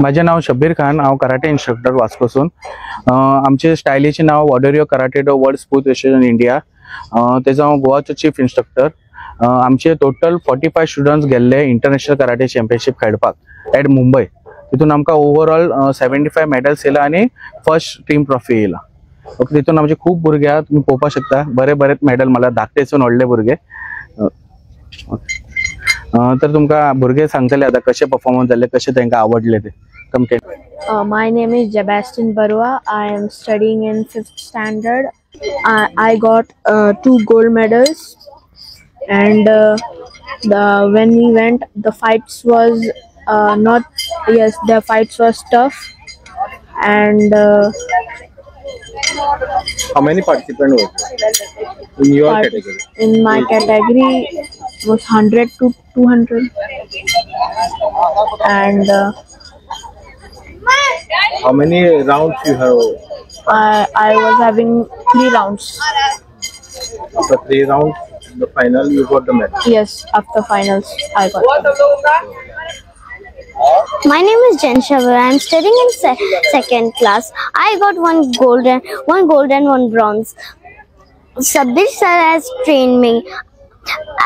माझे नाव शब्बीर खान, हांव karate instructor वास्कोसून। आमचे स्टायलीचे नाव Wado Ryu karate do world sports association India, तेजो हांव गोवाचो चीफ इन्स्ट्रक्टर। आमचे टोटल 45 स्टुडंट्स गेल्ले इंटरनॅशनल कराटे चॅम्पियनशिप खेळपाक एट मुंबई। तितून आमकां ओवरऑल 75 मेडल्स येयला आणि फर्स्ट टीम ट्रॉफी येयला। ओके, तितून आमचे खूप भुरगे आहा, तुम्ही पळोवपाक शकता, बरे बरे मेडल मला धाकटेसून व्हडले भुरगे। तर तुमकां भुरगे सांगतले आता कशे परफॉर्मन्स जाले, कशे तांकां आवडले ते। My name is Sebastian Barua. I am studying in 5th standard. I got 2 gold medals, and when we went, the fights was the fights was tough, and How many participants were in your category? in my category was 100 to 200, and How many rounds you have? I was having 3 rounds. After 3 rounds, the final you got the medal. Yes, after finals I got them. My name is Jen Shavar. I am studying in second class. I got one gold and one bronze. Sabir sir has trained me,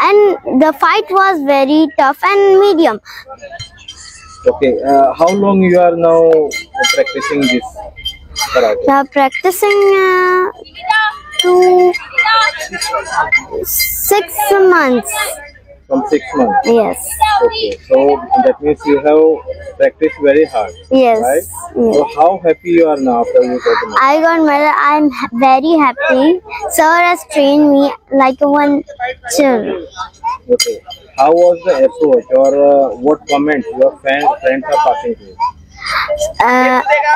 and the fight was very tough and medium. Okay, how long you are now practicing this karate? We are practicing to 6 months. From 6 months. Yes. Okay, so that means you have practiced very hard. Yes. Right? Yes. So how happy you are now after you got the medal? I got medal. I'm very happy. Sir has trained me like one child. Okay. How was the approach, or what comments your friends are passing to you?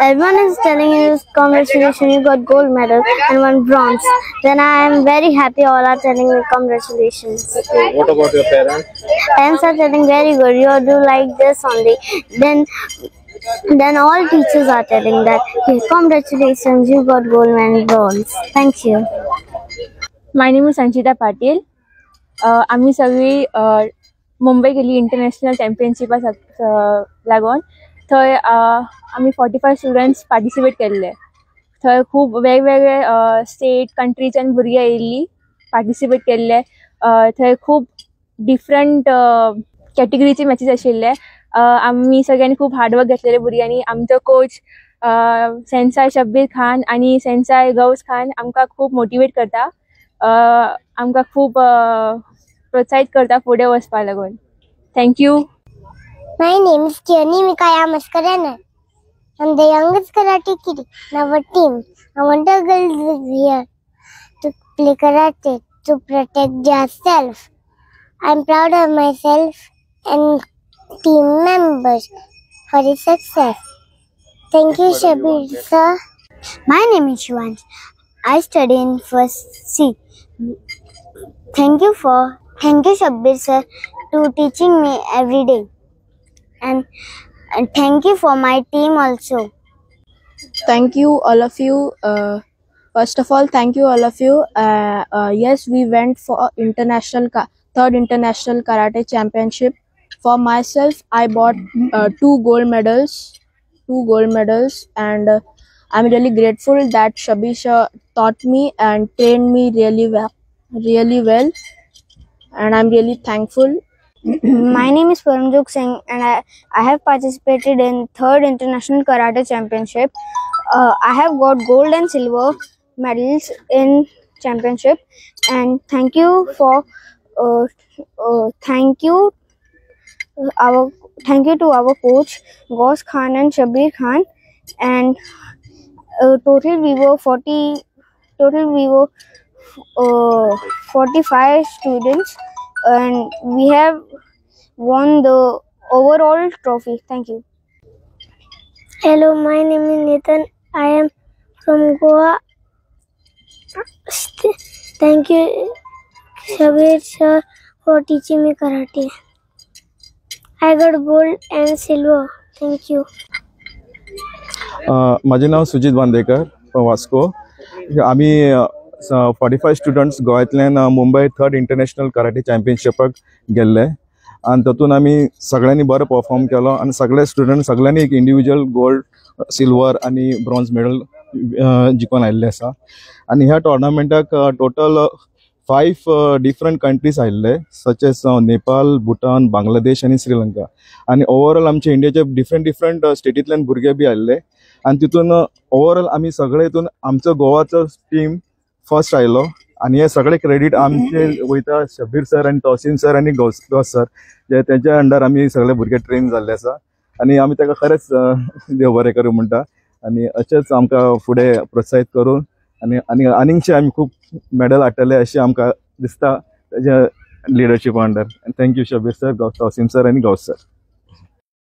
Everyone is telling you congratulations, you got gold medal and one bronze. Then I am very happy. All are telling me congratulations. Okay. What about your parents? Parents are telling very good. You do like this only. Then all teachers are telling that congratulations, you got gold and bronze. Thank you. My name is Sanchita Patil. आम्ही सगळी मुंबई गेली international चॅम्पियनशिपा लागून। थंय आम्ही 45 students participate केल्ले। थंय खूप वेगवेगळे स्टेट कंट्रीच्यान भुरगे येयल्ली पार्टिसिपेट केल्ले। थंय खूप डिफरंट कॅटेगरीचे मॅचेस आशिल्ले। आम्ही सगळ्यांनी खूप हार्डवर्क घेतलेले भुरग्यांनी। आमचो कोच सेन्साय शब्बीर खान आणि सेन्साय गौस खान आमकां खूप मोटिवेट करता, आमकां खूप प्रोत्साहित करता फुडें वचपा लागून। Thank you. My name is Tierney Mikaya Maskarana. I'm the youngest karate kid in our team. I want the girls here to play karate to protect themselves. I'm proud of myself and team members for the success. Thank you, Shabir sir. My name is Shivansh. I study in first C. Thank you, Shabir sir, to teaching me every day. And thank you for my team also. Thank you all of you. First of all, thank you all of you. Yes, we went for third international karate championship. For myself, I bought 2 gold medals, and I'm really grateful that Shabisha taught me and trained me really well, and I'm really thankful. My name is Paramjot Singh, and I have participated in 3rd International Karate Championship. I have got gold and silver medals in championship, and thank you to our coach Ghaus Khan and Shabir Khan, and total we were 45 students, and we have won the overall trophy. Thank you. Hello, my name is Nathan. I am from Goa. Thank you, Shabir sir, for teaching me karate. I got gold and silver. Thank you. माझे नाव सुजित Bandekar Vasco. आम्ही 45 students गोंयांतल्यान Mumbai 3rd international karate चॅम्पियनशिपाक गेल्ले। आणि तातूंत आमी सगळ्यांनी बरो perform केलो आणि सगळे स्टुडंट सगळ्यांनी एक इंडिविज्युअल गोल्ड सिल्वर आणि ब्रॉन्झ मेडल जिखून आयिल्ले आसा. आणि ह्या टोर्नामेंटाक टोटल 5 डिफरंट कंट्रीज आयिल्ले सच एज नेपाळ, भूटान, बांगलादेश आणि श्रीलंका. आणि ओवरऑल आमचे इंडियाचे डिफरंट स्टेटींतल्यान भुरगे बी आयिल्ले. आणि तितून ओवरऑल आमी सगळे हितून आमचो गोवाचो टीम फर्स्ट आयलो. आणि हे सगळे क्रेडीट आमचे वयता शब्बीर सर आणि तौसीम सर आणि गौस सर, जे त्यांच्या अंडर आमी सगळे भुरगे ट्रेन जाल्ले आसा. आणि आमी ताका खरेंच देव बरें करूं म्हणटा. आणि अशेंच आमकां फुडें प्रोत्साहीत करून आणि आनीकशे आमी खूब मेडल हाडटले अशें आमकां दिसता ताच्या लिडरशिपा under. Thank you Shabbir sir, Tauseem sir आणि गौस सर.